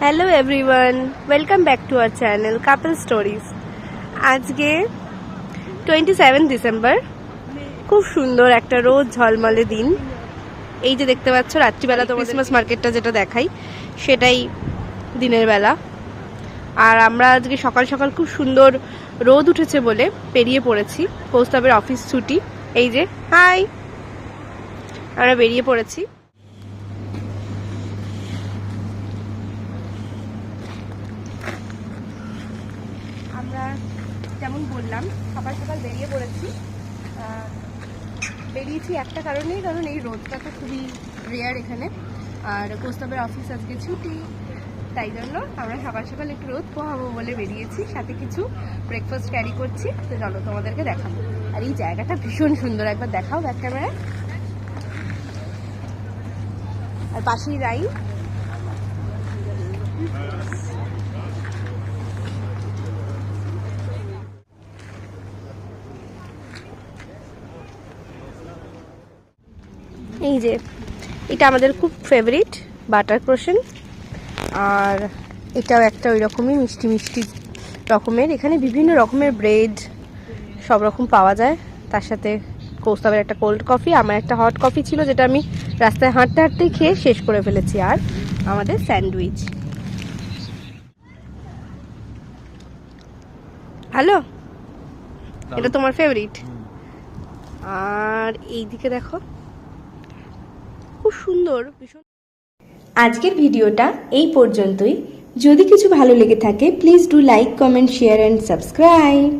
Hello everyone, welcome back to our channel couple stories. আজকে 27 December, খুব সুন্দর একটা রোদ ঝলমলে দিন। এই যে দেখতে পাচ্ছ রাত্রিবেলা তো ক্রিসমাস মার্কেটটা যেটা দেখাই সেটাই দিনের বেলা। আর আমরা আজকে সকাল সকাল খুব সুন্দর রোদ উঠেছে বলে বেরিয়ে পড়েছি। কৌস্তবের অফিস ছুটি। এই যে হাই, আমরা বেরিয়ে পড়েছি। আমরা যেমন বললাম সকাল সকাল বেরিয়ে পড়েছি। বেরিয়েছি একটা কারণেই, কারণ এই রোদটা তো খুবই রেয়ার এখানে, আর কৌস্তবের অফিস আজকে ছুটি, তাই জন্য আমরা সকাল সকাল একটু রোদ পোহাবো বলে বেরিয়েছি। সাথে কিছু ব্রেকফাস্ট ক্যারি করছি, তো চলো তোমাদেরকে দেখাবো। আর এই জায়গাটা ভীষণ সুন্দর, একবার দেখাও ব্যাক ক্যামেরায়। আর পাশেই রাইন। এই যে এটা আমাদের খুব ফেভারিট বাটার ক্রোসেন্ট, আর এটাও একটা ওই রকমই মিষ্টি মিষ্টি রকমের। এখানে বিভিন্ন রকমের ব্রেড সব রকম পাওয়া যায়। তার সাথে কৌস্তবের একটা কোল্ড কফি, আমার একটা হট কফি ছিল যেটা আমি রাস্তায় হাঁটতে হাঁটতেই খেয়ে শেষ করে ফেলেছি। আর আমাদের স্যান্ডউইচ। হ্যালো, এটা তোমার ফেভারিট। আর এই দিকে দেখো, খুব সুন্দর ভীষণ। আজকের ভিডিওটা এই পর্যন্তই। যদি কিছু ভালো লেগে থাকে please do like, comment, share and subscribe.